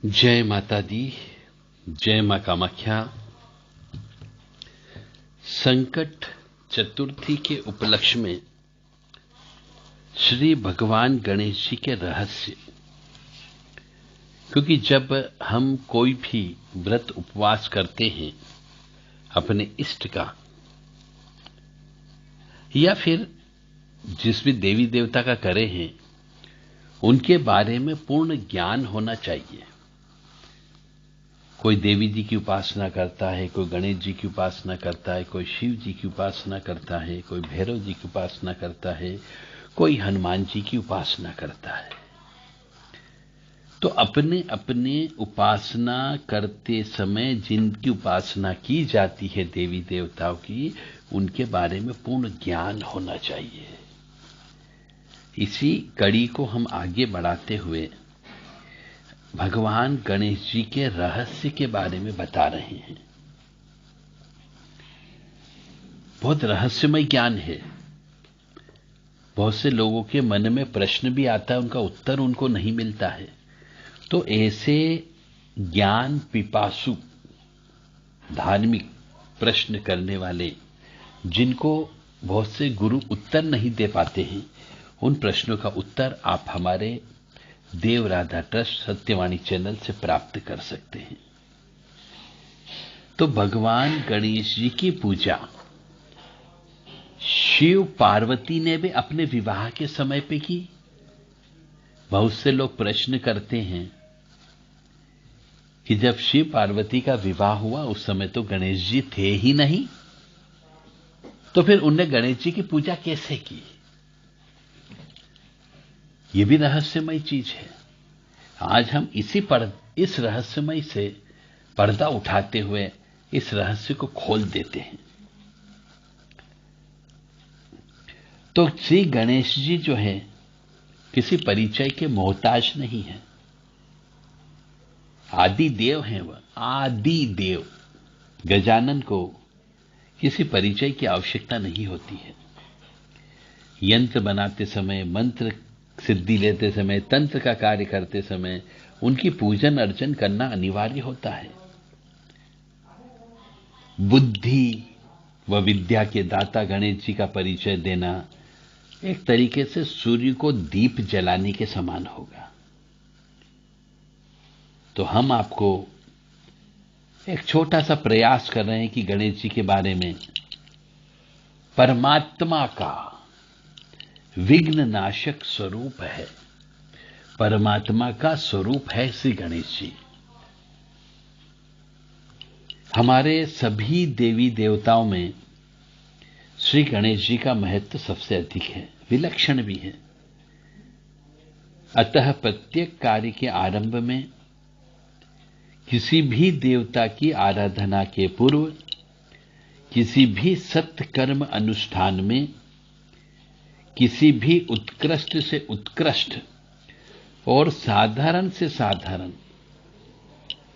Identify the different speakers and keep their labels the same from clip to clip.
Speaker 1: जय माता दी, जय मां कामाख्या। संकट चतुर्थी के उपलक्ष्य में श्री भगवान गणेश जी के रहस्य, क्योंकि जब हम कोई भी व्रत उपवास करते हैं अपने इष्ट का, या फिर जिस भी देवी देवता का करे हैं, उनके बारे में पूर्ण ज्ञान होना चाहिए। कोई देवी जी की उपासना करता है, कोई गणेश जी की उपासना करता है, कोई शिव जी की उपासना करता है, कोई भैरव जी की उपासना करता है, कोई हनुमान जी की उपासना करता है। तो अपने अपने उपासना करते समय जिनकी उपासना की जाती है देवी देवताओं की, उनके बारे में पूर्ण ज्ञान होना चाहिए। इसी कड़ी को हम आगे बढ़ाते हुए भगवान गणेश जी के रहस्य के बारे में बता रहे हैं। बहुत रहस्यमय ज्ञान है। बहुत से लोगों के मन में प्रश्न भी आता है, उनका उत्तर उनको नहीं मिलता है। तो ऐसे ज्ञान पिपासु धार्मिक प्रश्न करने वाले, जिनको बहुत से गुरु उत्तर नहीं दे पाते हैं, उन प्रश्नों का उत्तर आप हमारे देव राधा ट्रस्ट सत्यवाणी चैनल से प्राप्त कर सकते हैं। तो भगवान गणेश जी की पूजा शिव पार्वती ने भी अपने विवाह के समय पे की। बहुत से लोग प्रश्न करते हैं कि जब शिव पार्वती का विवाह हुआ उस समय तो गणेश जी थे ही नहीं, तो फिर उनने गणेश जी की पूजा कैसे की? यह भी रहस्यमय चीज है। आज हम इस रहस्यमय से पर्दा उठाते हुए इस रहस्य को खोल देते हैं। तो श्री गणेश जी जो है किसी परिचय के मोहताज नहीं है। आदि देव हैं, वह आदि देव। गजानन को किसी परिचय की आवश्यकता नहीं होती है। यंत्र बनाते समय, मंत्र सिद्धि लेते समय, तंत्र का कार्य करते समय उनकी पूजन अर्चन करना अनिवार्य होता है। बुद्धि व विद्या के दाता गणेश जी का परिचय देना एक तरीके से सूर्य को दीप जलाने के समान होगा। तो हम आपको एक छोटा सा प्रयास कर रहे हैं कि गणेश जी के बारे में, परमात्मा का विघ्न नाशक स्वरूप है। परमात्मा का स्वरूप है श्री गणेश जी। हमारे सभी देवी देवताओं में श्री गणेश जी का महत्व सबसे अधिक है, विलक्षण भी है। अतः प्रत्येक कार्य के आरंभ में, किसी भी देवता की आराधना के पूर्व, किसी भी सत्कर्म अनुष्ठान में, किसी भी उत्कृष्ट से उत्कृष्ट और साधारण से साधारण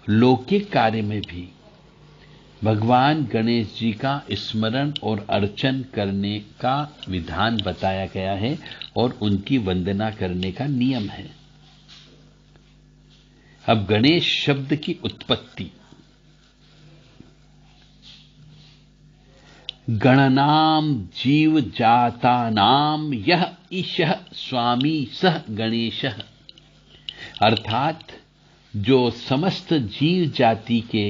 Speaker 1: लौकिक कार्य में भी भगवान गणेश जी का स्मरण और अर्चन करने का विधान बताया गया है और उनकी वंदना करने का नियम है। अब गणेश शब्द की उत्पत्ति, गणनाम जीव जाता नाम यह ईशः स्वामी सह गणेशः, अर्थात जो समस्त जीव जाति के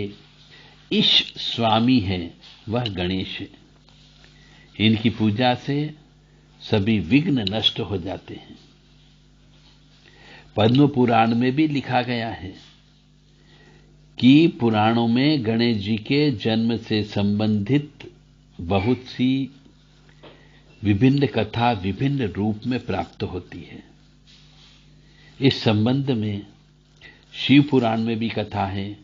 Speaker 1: ईश स्वामी है वह गणेश है। इनकी पूजा से सभी विघ्न नष्ट हो जाते हैं। पद्म पुराण में भी लिखा गया है कि पुराणों में गणेश जी के जन्म से संबंधित बहुत सी विभिन्न कथा विभिन्न रूप में प्राप्त होती है। इस संबंध में शिव पुराण में भी कथा है,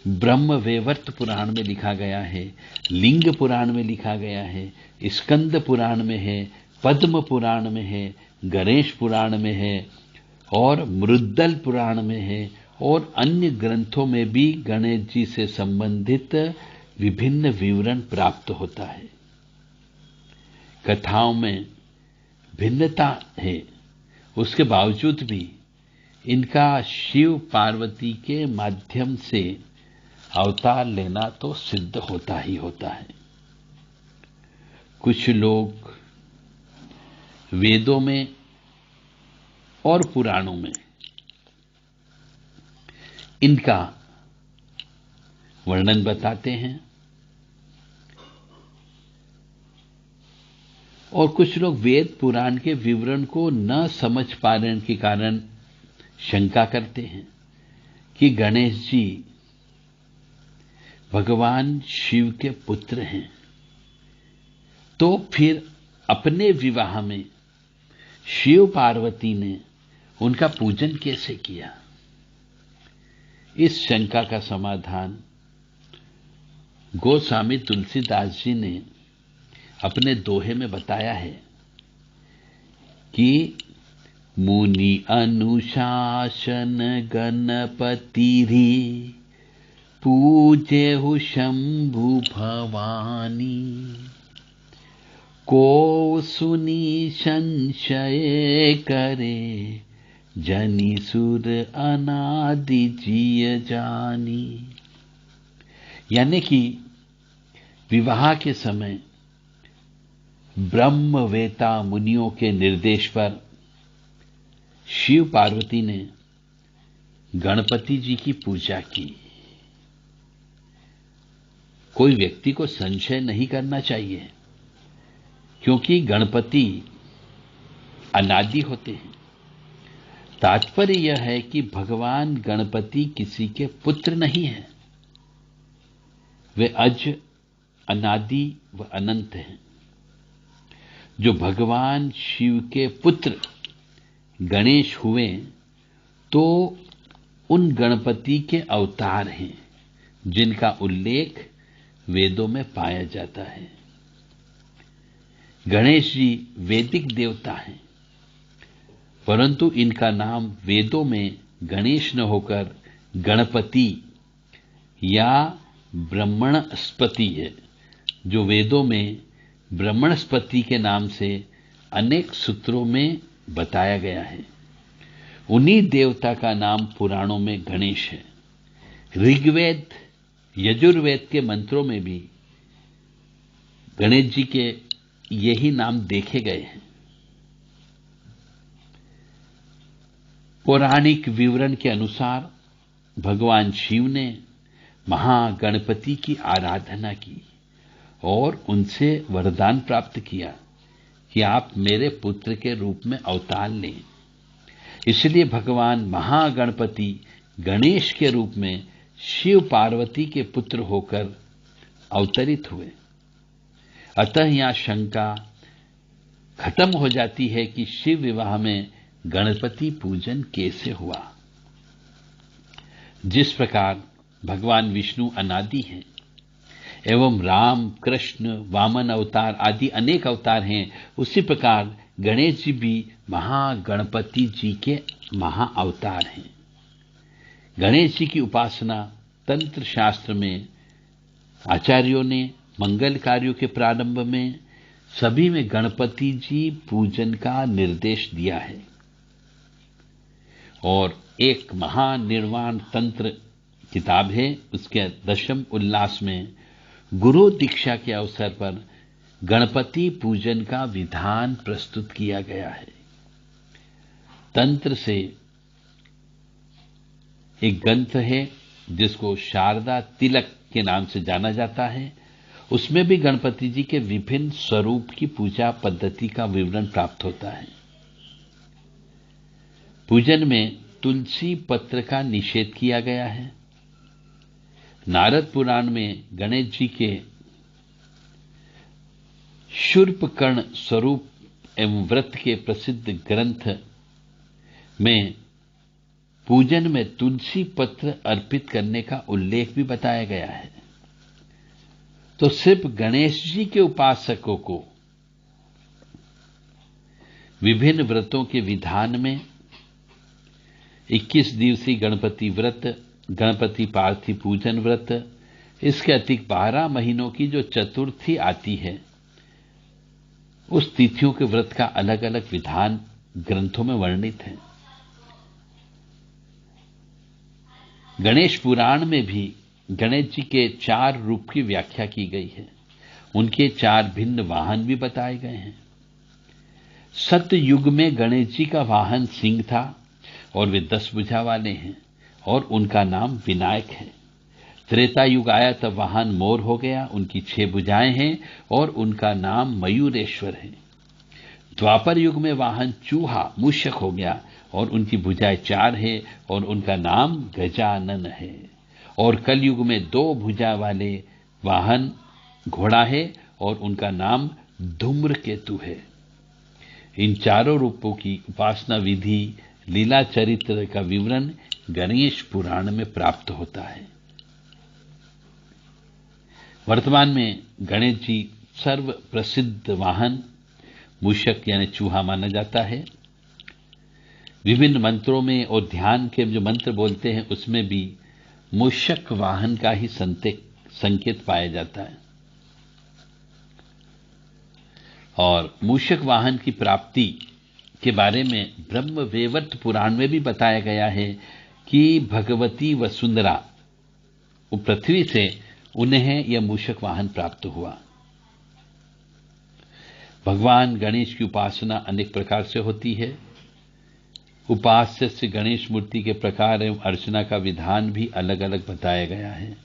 Speaker 1: ब्रह्म वैवर्त पुराण में लिखा गया है, लिंग पुराण में लिखा गया है, स्कंद पुराण में है, पद्म पुराण में है, गणेश पुराण में है और मृद्दल पुराण में है, और अन्य ग्रंथों में भी गणेश जी से संबंधित विभिन्न विवरण प्राप्त होता है। कथाओं में भिन्नता है, उसके बावजूद भी इनका शिव पार्वती के माध्यम से अवतार लेना तो सिद्ध होता ही होता है। कुछ लोग वेदों में और पुराणों में इनका वर्णन बताते हैं और कुछ लोग वेद पुराण के विवरण को न समझ पाने के कारण शंका करते हैं कि गणेश जी भगवान शिव के पुत्र हैं, तो फिर अपने विवाह में शिव पार्वती ने उनका पूजन कैसे किया। इस शंका का समाधान गोस्वामी तुलसीदास जी ने अपने दोहे में बताया है कि मुनि अनुशासन गणपति री पूजेहु शंभु भवानी, को सुनी संशय करे जनि सुर अनादि जिय जानी। यानी कि विवाह के समय ब्रह्मवेता मुनियों के निर्देश पर शिव पार्वती ने गणपति जी की पूजा की। कोई व्यक्ति को संशय नहीं करना चाहिए, क्योंकि गणपति अनादि होते हैं। तात्पर्य यह है कि भगवान गणपति किसी के पुत्र नहीं हैं, वे अज, अनादि व अनंत हैं। जो भगवान शिव के पुत्र गणेश हुए तो उन गणपति के अवतार हैं जिनका उल्लेख वेदों में पाया जाता है। गणेश जी वैदिक देवता हैं, परंतु इनका नाम वेदों में गणेश न होकर गणपति या ब्रह्मणस्पति है, जो वेदों में ब्रह्मणस्पति के नाम से अनेक सूत्रों में बताया गया है। उन्हीं देवता का नाम पुराणों में गणेश है। ऋग्वेद, यजुर्वेद के मंत्रों में भी गणेश जी के यही नाम देखे गए हैं। पौराणिक विवरण के अनुसार भगवान शिव ने महागणपति की आराधना की और उनसे वरदान प्राप्त किया कि आप मेरे पुत्र के रूप में अवतार लें। इसलिए भगवान महागणपति गणेश के रूप में शिव पार्वती के पुत्र होकर अवतरित हुए। अतः यहां शंका खत्म हो जाती है कि शिव विवाह में गणपति पूजन कैसे हुआ। जिस प्रकार भगवान विष्णु अनादि हैं एवं राम, कृष्ण, वामन अवतार आदि अनेक अवतार हैं, उसी प्रकार गणेश जी भी महागणपति जी के महाअवतार हैं। गणेश जी की उपासना तंत्र शास्त्र में आचार्यों ने मंगल कार्यों के प्रारंभ में सभी में गणपति जी पूजन का निर्देश दिया है। और एक महानिर्वाण तंत्र किताब है, उसके 10वें उल्लास में गुरु दीक्षा के अवसर पर गणपति पूजन का विधान प्रस्तुत किया गया है। तंत्र से एक ग्रंथ है जिसको शारदा तिलक के नाम से जाना जाता है। उसमें भी गणपति जी के विभिन्न स्वरूप की पूजा पद्धति का विवरण प्राप्त होता है। पूजन में तुलसी पत्र का निषेध किया गया है। नारद पुराण में गणेश जी के शूर्पकर्ण स्वरूप एवं व्रत के प्रसिद्ध ग्रंथ में पूजन में तुलसी पत्र अर्पित करने का उल्लेख भी बताया गया है। तो सिर्फ गणेश जी के उपासकों को विभिन्न व्रतों के विधान में 21 दिवसीय गणपति व्रत, गणपति पार्थी पूजन व्रत, इसके अतिरिक्त 12 महीनों की जो चतुर्थी आती है, उस तिथियों के व्रत का अलग अलग विधान ग्रंथों में वर्णित है। गणेश पुराण में भी गणेश जी के 4 रूप की व्याख्या की गई है। उनके 4 भिन्न वाहन भी बताए गए हैं। सत्य युग में गणेश जी का वाहन सिंह था और वे 10 भुजा वाले हैं और उनका नाम विनायक है। त्रेता युग आया तब वाहन मोर हो गया, उनकी 6 भुजाएं हैं और उनका नाम मयूरेश्वर है। द्वापर युग में वाहन चूहा मूषक हो गया और उनकी भुजाएं 4 है और उनका नाम गजानन है। और कल युग में 2 भुजा वाले वाहन घोड़ा है और उनका नाम धूम्रकेतु है। इन चारों रूपों की उपासना विधि, लीला चरित्र का विवरण गणेश पुराण में प्राप्त होता है। वर्तमान में गणेश जी सर्व प्रसिद्ध वाहन मूषक यानी चूहा माना जाता है। विभिन्न मंत्रों में और ध्यान के जो मंत्र बोलते हैं उसमें भी मूषक वाहन का ही संकेत पाया जाता है। और मूषक वाहन की प्राप्ति के बारे में ब्रह्मवैवर्त पुराण में भी बताया गया है कि भगवती वसुंधरा पृथ्वी से उन्हें यह मूषक वाहन प्राप्त हुआ। भगवान गणेश की उपासना अनेक प्रकार से होती है। उपास्य से गणेश मूर्ति के प्रकार एवं अर्चना का विधान भी अलग अलग बताया गया है।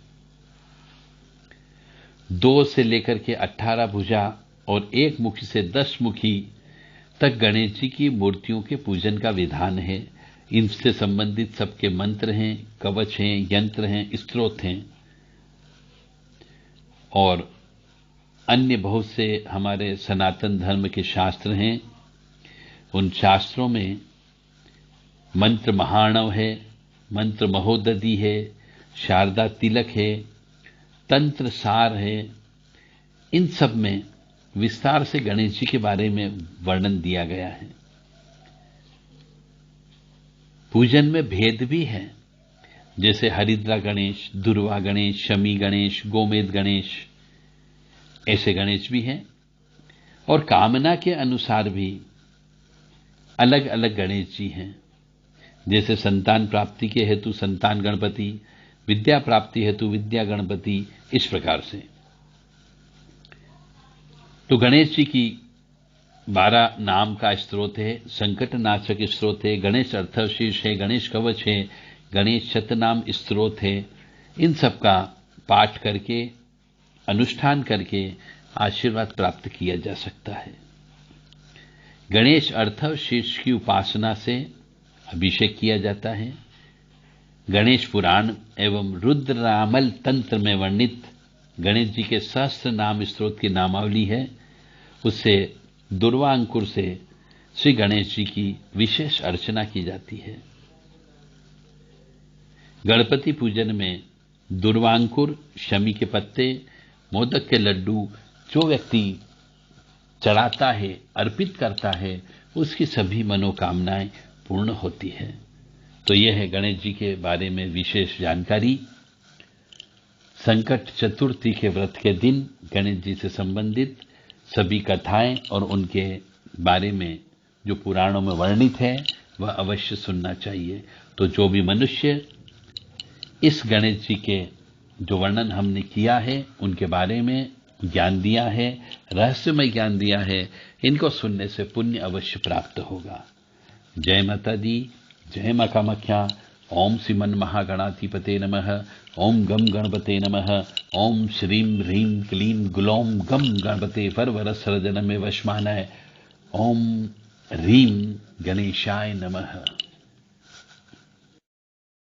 Speaker 1: 2 से लेकर के 18 भुजा और 1 मुखी से 10 मुखी तक गणेश जी की मूर्तियों के पूजन का विधान है। इनसे संबंधित सबके मंत्र हैं, कवच हैं, यंत्र हैं, स्तोत्र हैं और अन्य बहुत से हमारे सनातन धर्म के शास्त्र हैं। उन शास्त्रों में मंत्र महाणव है, मंत्र महोदधि है, शारदा तिलक है, तंत्र सार है। इन सब में विस्तार से गणेश जी के बारे में वर्णन दिया गया है। पूजन में भेद भी है, जैसे हरिद्रा गणेश, दुर्वा गणेश, शमी गणेश, गोमेद गणेश, ऐसे गणेश भी हैं। और कामना के अनुसार भी अलग अलग गणेश जी हैं, जैसे संतान प्राप्ति के हेतु संतान गणपति, विद्या प्राप्ति हेतु विद्या गणपति, इस प्रकार से। तो गणेश जी की 12 नाम का स्तोत्र है, संकट नाशक स्तोत्र है, गणेश अर्थशीर्ष है, गणेश कवच है, गणेश शतनाम स्तोत्र है। इन सब का पाठ करके, अनुष्ठान करके आशीर्वाद प्राप्त किया जा सकता है। गणेश अर्थशीर्ष की उपासना से अभिषेक किया जाता है। गणेश पुराण एवं रुद्ररामल तंत्र में वर्णित गणेश जी के सहस्त्र नाम स्तोत्र की नामावली है, उससे दुर्वांकुर से श्री गणेश जी की विशेष अर्चना की जाती है। गणपति पूजन में दुर्वांकुर, शमी के पत्ते, मोदक के लड्डू जो व्यक्ति चढ़ाता है, अर्पित करता है, उसकी सभी मनोकामनाएं पूर्ण होती है। तो यह है गणेश जी के बारे में विशेष जानकारी। संकट चतुर्थी के व्रत के दिन गणेश जी से संबंधित सभी कथाएं और उनके बारे में जो पुराणों में वर्णित है वह अवश्य सुनना चाहिए। तो जो भी मनुष्य इस गणेश जी के जो वर्णन हमने किया है उनके बारे में ज्ञान दिया है, रहस्यमय ज्ञान दिया है, इनको सुनने से पुण्य अवश्य प्राप्त होगा। जय माता दी, जय मां कामाख्या। ओम श्रीमन महागणाधिपते नमः। ओम गम गणपते नमः। ओम श्रीं ह्रीं क्लीं ग्लौं गम गणपते वरवरसरजनमे वशमानाय। ओम ह्रीं गणेशाय नमः।